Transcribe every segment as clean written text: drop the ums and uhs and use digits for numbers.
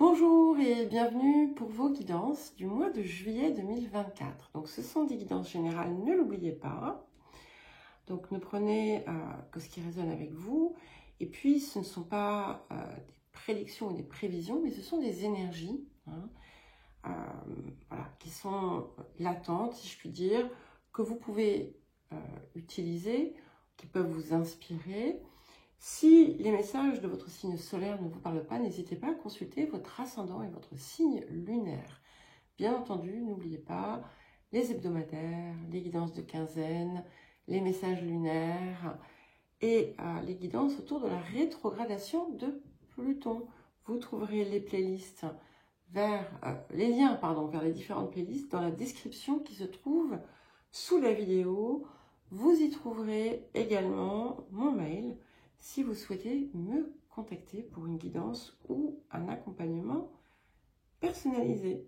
Bonjour et bienvenue pour vos guidances du mois de juillet 2024. Donc ce sont des guidances générales, ne l'oubliez pas. Donc ne prenez que ce qui résonne avec vous. Et puis ce ne sont pas des prédictions ou des prévisions, mais ce sont des énergies voilà, qui sont latentes, si je puis dire, que vous pouvez utiliser, qui peuvent vous inspirer. Si les messages de votre signe solaire ne vous parlent pas, n'hésitez pas à consulter votre ascendant et votre signe lunaire. Bien entendu, n'oubliez pas les hebdomadaires, les guidances de quinzaine, les messages lunaires et les guidances autour de la rétrogradation de Pluton. Vous trouverez les playlists vers les liens vers les différentes playlists dans la description qui se trouve sous la vidéo. Vous y trouverez également mon mail si vous souhaitez me contacter pour une guidance ou un accompagnement personnalisé.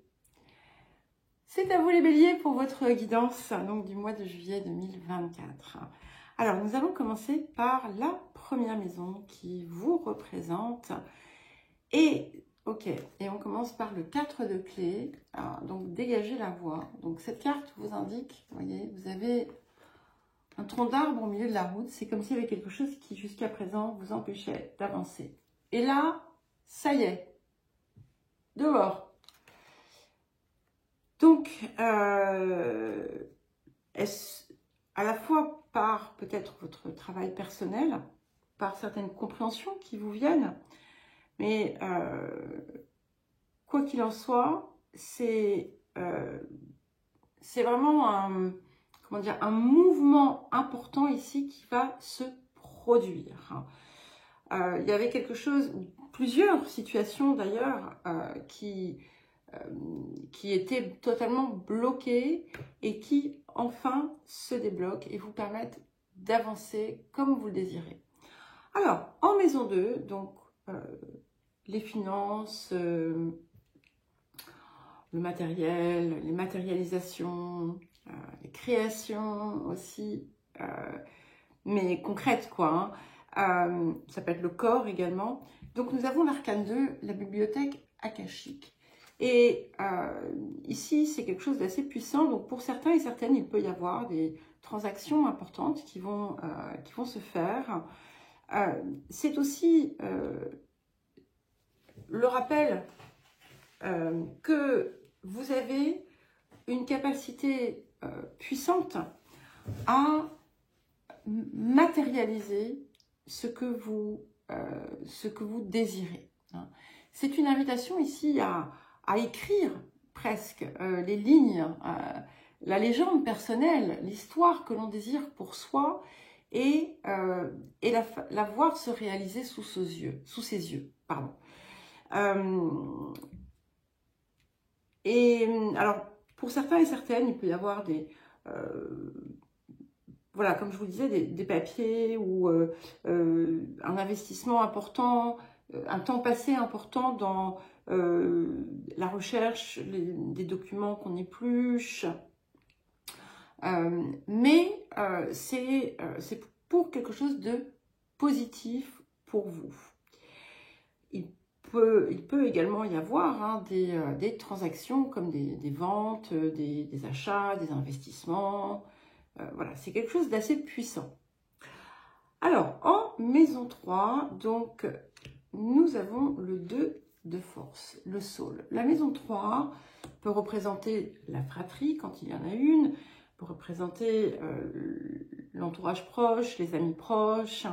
C'est à vous les béliers pour votre guidance donc du mois de juillet 2024. Alors nous allons commencer par la première maison qui vous représente. Et on commence par le 4 de clé. Alors, donc dégagez la voie. Donc cette carte vous indique, vous voyez, vous avez un tronc d'arbre au milieu de la route, c'est comme s'il y avait quelque chose qui jusqu'à présent vous empêchait d'avancer. Et là, ça y est, dehors. Donc, est-ce à la fois par peut-être votre travail personnel, par certaines compréhensions qui vous viennent, mais quoi qu'il en soit, c'est vraiment un mouvement important ici qui va se produire. Il y avait quelque chose, plusieurs situations d'ailleurs, qui étaient totalement bloquées et qui enfin se débloquent et vous permettent d'avancer comme vous le désirez. Alors, en maison 2, donc les finances, le matériel, les matérialisations, les créations aussi, mais concrètes quoi. Ça peut être le corps également. Donc nous avons l'arcane 2, la bibliothèque akashique. Et ici, c'est quelque chose d'assez puissant. Donc pour certains et certaines, il peut y avoir des transactions importantes qui vont se faire. C'est aussi le rappel que vous avez une capacité puissante à matérialiser ce que vous désirez. C'est une invitation ici à écrire presque les lignes, la légende personnelle, l'histoire que l'on désire pour soi et la voir se réaliser sous ses yeux. Et alors, pour certains et certaines, il peut y avoir des... voilà, comme je vous le disais, des papiers ou un investissement important, un temps passé important dans la recherche, des documents qu'on épluche. Mais c'est pour quelque chose de positif pour vous. Il peut également y avoir des transactions comme des ventes, des achats, des investissements. Voilà, c'est quelque chose d'assez puissant. Alors, en maison 3, donc, nous avons le 2 de force, le Soul. La maison 3 peut représenter la fratrie, quand il y en a une, peut représenter l'entourage proche, les amis proches.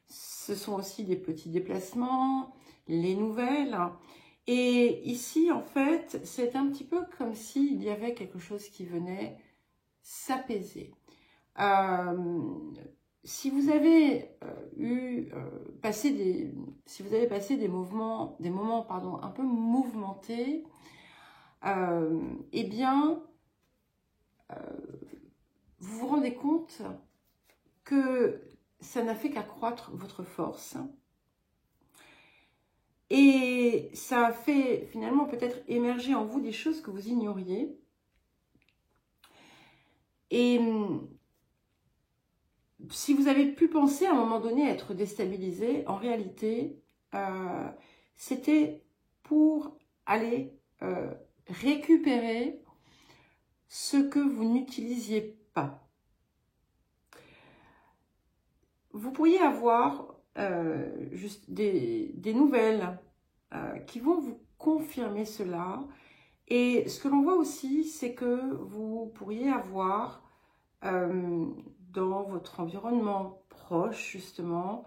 Ce sont aussi des petits déplacements, les nouvelles. Et ici, en fait, c'est un petit peu comme s'il y avait quelque chose qui venait s'apaiser. Si vous avez passé des moments un peu mouvementés, eh bien, vous vous rendez compte que ça n'a fait qu'accroître votre force. Et ça a fait finalement peut-être émerger en vous des choses que vous ignoriez. Et si vous avez pu penser à un moment donné être déstabilisé, en réalité, c'était pour aller récupérer ce que vous n'utilisiez pas. Vous pourriez avoir juste des nouvelles qui vont vous confirmer cela. Et ce que l'on voit aussi, c'est que vous pourriez avoir dans votre environnement proche, justement,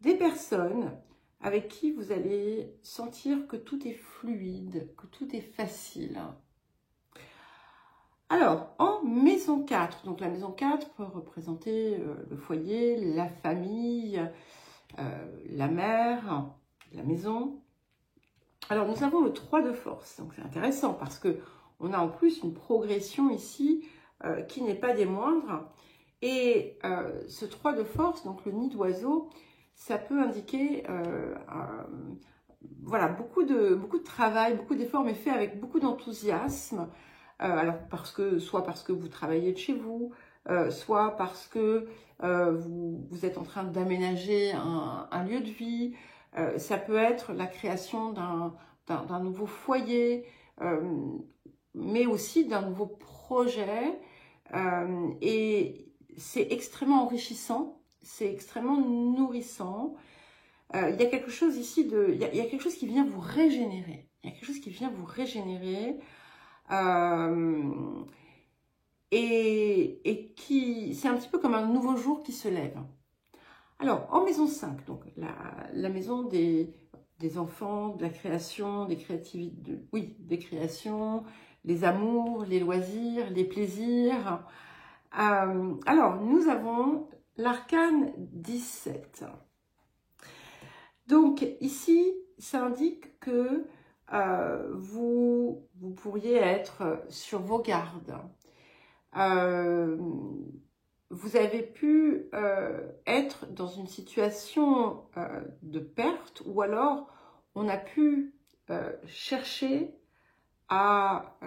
des personnes avec qui vous allez sentir que tout est fluide, que tout est facile. Alors, en maison 4, donc la maison 4 peut représenter le foyer, la famille, la mère, la maison. Alors, nous avons le 3 de force, donc c'est intéressant parce que on a en plus une progression ici qui n'est pas des moindres. Et ce 3 de force, donc le nid d'oiseau, ça peut indiquer voilà, beaucoup de travail, beaucoup d'efforts, mais fait avec beaucoup d'enthousiasme. Alors, soit parce que vous travaillez de chez vous, soit parce que vous êtes en train d'aménager un lieu de vie. Ça peut être la création d'un nouveau foyer, mais aussi d'un nouveau projet. Et c'est extrêmement enrichissant, c'est extrêmement nourrissant. Il y a quelque chose ici il y a quelque chose qui vient vous régénérer. Il y a quelque chose qui vient vous régénérer. Et qui, c'est un petit peu comme un nouveau jour qui se lève. Alors, en maison 5, donc la maison des enfants, de la création, des créativités, des créations, les amours, les loisirs, les plaisirs. Alors, nous avons l'arcane 17. Donc, ici, ça indique que vous pourriez être sur vos gardes. Vous avez pu être dans une situation de perte, ou alors on a pu chercher à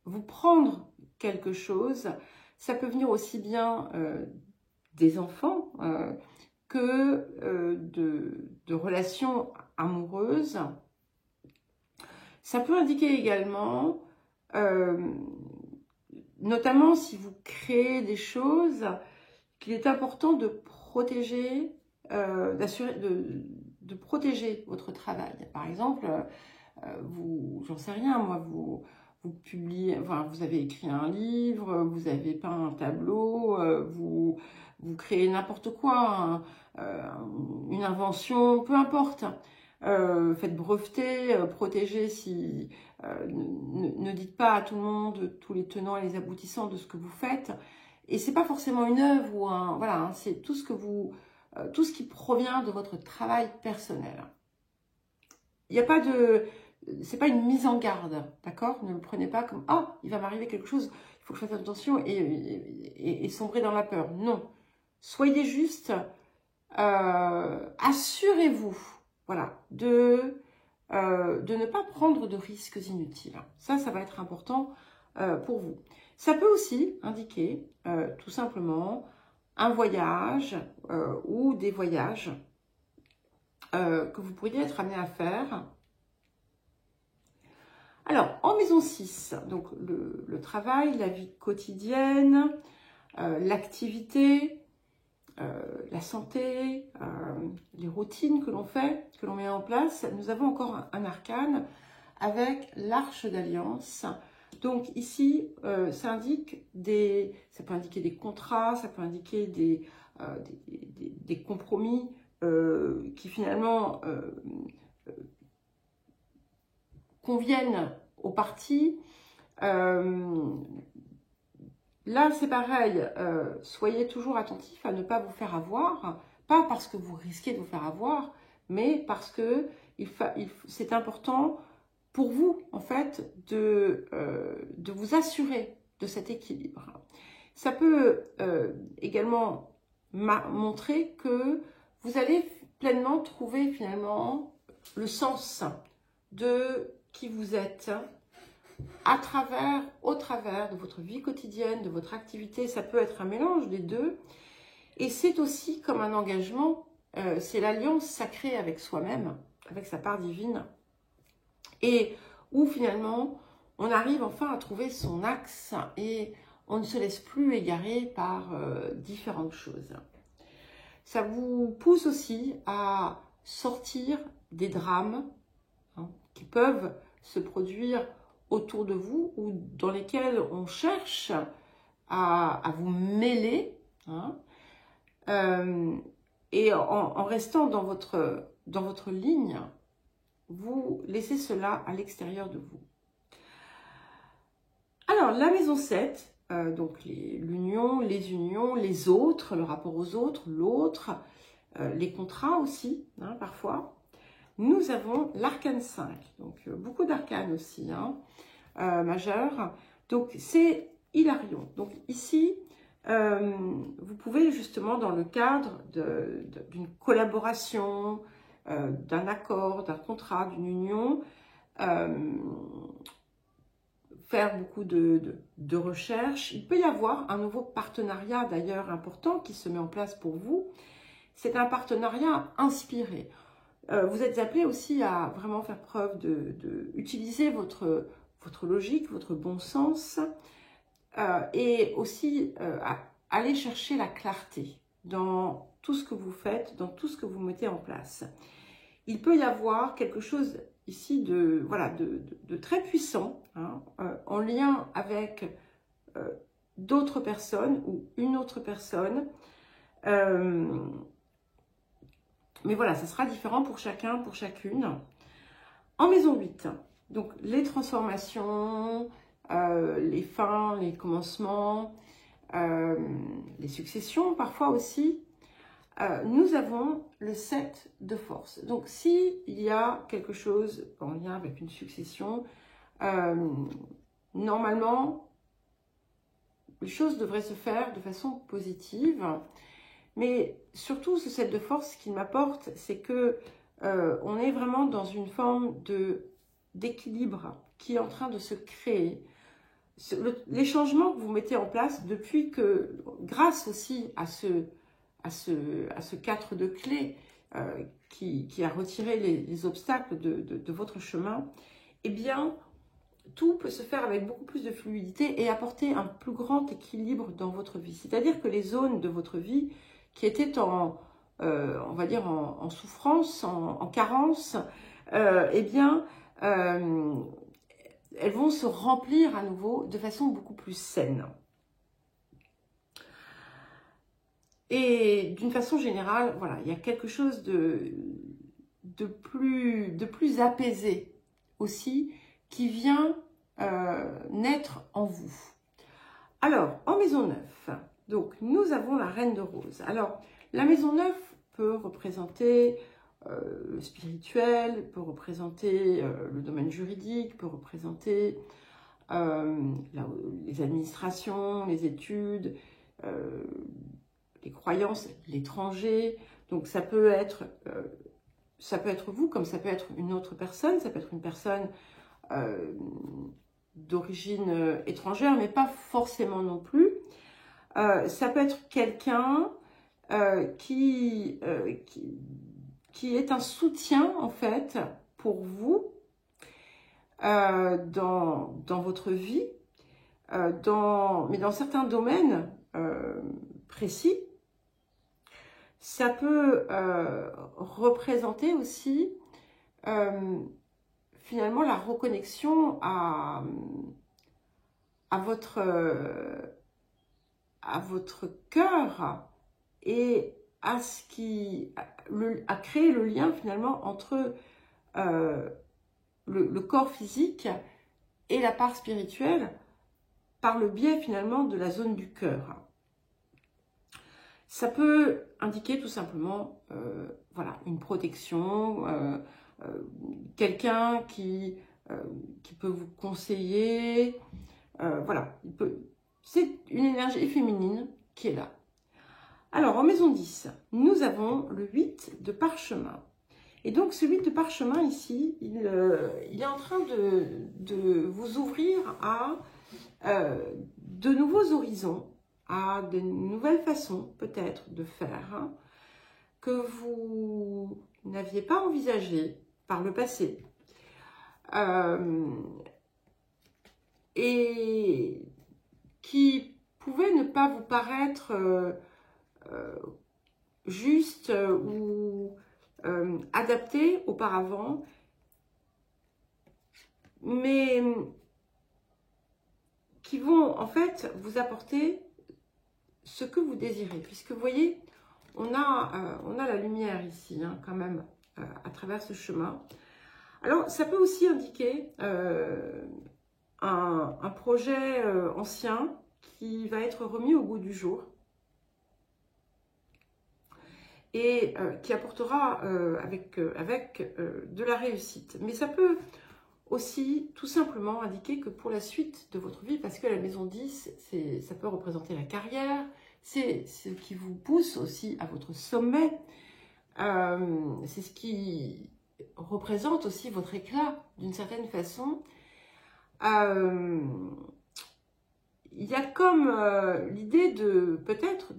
vous prendre quelque chose. Ça peut venir aussi bien des enfants que de relations amoureuses. Ça peut indiquer également, notamment si vous créez des choses, qu'il est important de protéger, de protéger votre travail. Par exemple, j'en sais rien, moi, vous publiez, enfin, vous avez écrit un livre, vous avez peint un tableau, vous créez n'importe quoi, une invention, peu importe. Faites breveter, protégez si... ne dites pas à tout le monde tous les tenants et les aboutissants de ce que vous faites. Et c'est pas forcément une œuvre ou un... Voilà, hein, c'est tout ce que vous... tout ce qui provient de votre travail personnel. Il n'y a pas de... C'est pas une mise en garde, d'accord? Ne le prenez pas comme « Ah, il va m'arriver quelque chose, il faut que je fasse attention et sombrer dans la peur. » Non. Soyez juste... assurez-vous, voilà, de ne pas prendre de risques inutiles. Ça va être important pour vous. Ça peut aussi indiquer, tout simplement, un voyage ou des voyages que vous pourriez être amené à faire. Alors, en maison 6, donc le travail, la vie quotidienne, l'activité, la santé, les routines que l'on fait, que l'on met en place. Nous avons encore un arcane avec l'arche d'alliance. Donc ici, ça indique ça peut indiquer des contrats, ça peut indiquer des compromis qui finalement conviennent aux parties. Là, c'est pareil, soyez toujours attentifs à ne pas vous faire avoir, pas parce que vous risquez de vous faire avoir, mais parce que c'est important pour vous, en fait, de vous assurer de cet équilibre. Ça peut également montrer que vous allez pleinement trouver finalement le sens de qui vous êtes, au travers de votre vie quotidienne, de votre activité. Ça peut être un mélange des deux. Et c'est aussi comme un engagement, c'est l'alliance sacrée avec soi-même. avec sa part divine, et où finalement on arrive enfin à trouver son axe et on ne se laisse plus égarer par différentes choses. Ça vous pousse aussi à sortir des drames qui peuvent se produire autour de vous ou dans lesquels on cherche à vous mêler, et en restant dans votre ligne, vous laissez cela à l'extérieur de vous. Alors, la maison 7, donc l'union, les unions, les autres, le rapport aux autres, l'autre, les contrats aussi, parfois. Nous avons l'arcane 5, donc beaucoup d'arcanes aussi, majeurs. Donc, c'est Hilarion. Donc, ici, vous pouvez justement, dans le cadre d'une collaboration, d'un accord, d'un contrat, d'une union, faire beaucoup de recherches. Il peut y avoir un nouveau partenariat d'ailleurs important qui se met en place pour vous. C'est un partenariat inspiré. Vous êtes appelé aussi à vraiment faire preuve utiliser votre logique, votre bon sens, et aussi à aller chercher la clarté dans tout ce que vous faites, dans tout ce que vous mettez en place. Il peut y avoir quelque chose ici de très puissant, en lien avec d'autres personnes ou une autre personne. Mais voilà, ça sera différent pour chacun, pour chacune. En maison 8, donc les transformations, les fins, les commencements, les successions parfois aussi. Nous avons le 7 de force. Donc, s'il y a quelque chose en lien avec une succession, normalement, les choses devraient se faire de façon positive. Mais surtout, ce 7 de force, ce qu'il m'apporte, c'est que on est vraiment dans une forme d'équilibre qui est en train de se créer. Les changements que vous mettez en place depuis que, grâce aussi à ce 4 de clé qui a retiré les obstacles de votre chemin, eh bien, tout peut se faire avec beaucoup plus de fluidité et apporter un plus grand équilibre dans votre vie. C'est-à-dire que les zones de votre vie qui étaient on va dire en souffrance, en carence, eh bien, elles vont se remplir à nouveau de façon beaucoup plus saine. Et d'une façon générale, voilà, il y a quelque chose de plus apaisé aussi qui vient naître en vous. Alors, en maison 9, donc nous avons la reine de rose. Alors, la maison 9 peut représenter le spirituel, peut représenter le domaine juridique, peut représenter les administrations, les études, les croyances, l'étranger. Donc ça peut être vous, comme ça peut être une autre personne, ça peut être une personne d'origine étrangère, mais pas forcément non plus. Ça peut être quelqu'un qui est un soutien en fait pour vous dans votre vie, mais dans certains domaines précis. Ça peut représenter aussi finalement la reconnexion à votre cœur et à créer le lien finalement entre le corps physique et la part spirituelle par le biais finalement de la zone du cœur. Ça peut indiquer tout simplement voilà, une protection, quelqu'un qui peut vous conseiller. Voilà, c'est une énergie féminine qui est là. Alors, en maison 10, nous avons le 8 de parchemin. Et donc, ce 8 de parchemin ici, il est en train de vous ouvrir à de nouveaux horizons, à de nouvelles façons peut-être de faire, que vous n'aviez pas envisagées, par le passé. Et qui pouvait ne pas vous paraître juste ou adapté auparavant, mais qui vont en fait vous apporter ce que vous désirez. Puisque vous voyez, on a la lumière ici, hein, quand même, à travers ce chemin. Alors, ça peut aussi indiquer un projet ancien qui va être remis au goût du jour et qui apportera avec de la réussite. Mais ça peut aussi tout simplement indiquer que pour la suite de votre vie, parce que la maison 10, ça peut représenter la carrière, c'est ce qui vous pousse aussi à votre sommet, c'est ce qui représente aussi votre éclat d'une certaine façon. Il y a comme l'idée de peut-être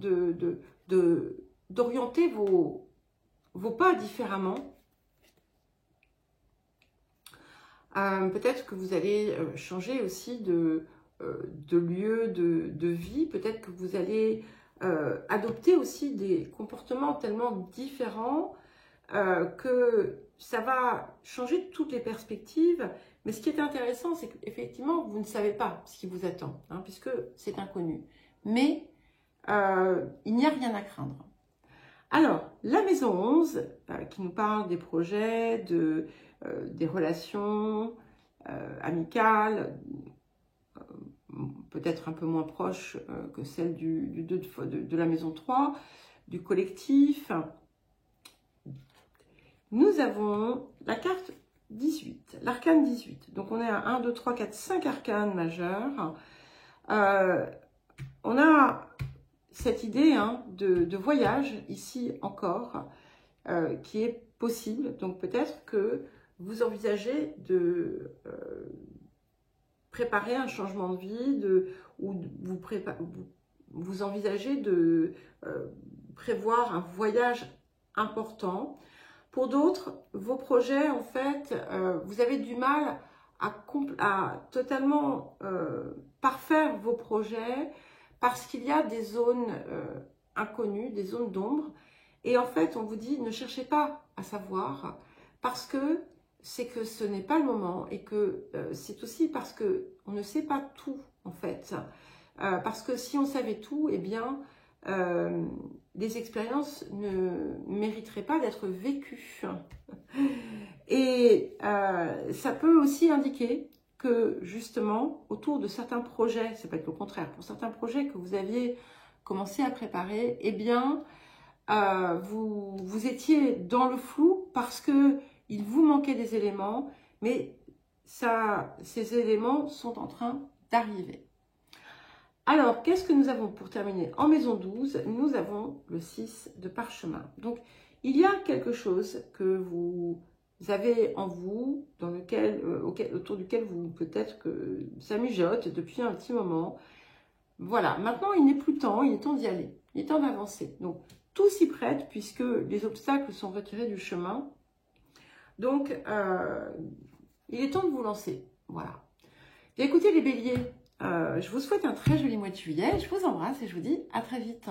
d'orienter vos pas différemment. Peut-être que vous allez changer aussi de lieu de vie. Peut-être que vous allez adopter aussi des comportements tellement différents que ça va changer toutes les perspectives. Mais ce qui est intéressant, c'est qu'effectivement, vous ne savez pas ce qui vous attend, hein, puisque c'est inconnu. Mais il n'y a rien à craindre. Alors, la maison 11, qui nous parle des projets, des relations amicales, peut-être un peu moins proches que celle de la maison 3, du collectif. Nous avons la carte 18, l'arcane 18. Donc, on est à 1, 2, 3, 4, 5 arcanes majeurs. On a cette idée hein, de voyage, ici encore, qui est possible. Donc, peut-être que vous envisagez de préparer un changement de vie, ou vous envisagez de prévoir un voyage important. Pour d'autres, vos projets, en fait, vous avez du mal à totalement parfaire vos projets parce qu'il y a des zones inconnues, des zones d'ombre. Et en fait, on vous dit, ne cherchez pas à savoir parce que c'est que ce n'est pas le moment et que c'est aussi parce qu'on ne sait pas tout, en fait. Parce que si on savait tout, eh bien, les expériences ne mériteraient pas d'être vécues. Et ça peut aussi indiquer que, justement, autour de certains projets, c'est pas le contraire, pour certains projets que vous aviez commencé à préparer, eh bien, vous étiez dans le flou parce que il vous manquait des éléments, mais ces éléments sont en train d'arriver. Alors, qu'est-ce que nous avons pour terminer? En maison 12, nous avons le 6 de parchemin. Donc, il y a quelque chose que vous avez en vous, autour duquel vous peut-être que ça mijote depuis un petit moment. Voilà, maintenant il n'est plus temps, il est temps d'y aller, il est temps d'avancer. Donc, tout s'y prête puisque les obstacles sont retirés du chemin. Donc, il est temps de vous lancer. Voilà. Bien, écoutez les béliers, je vous souhaite un très joli mois de juillet. Je vous embrasse et je vous dis à très vite.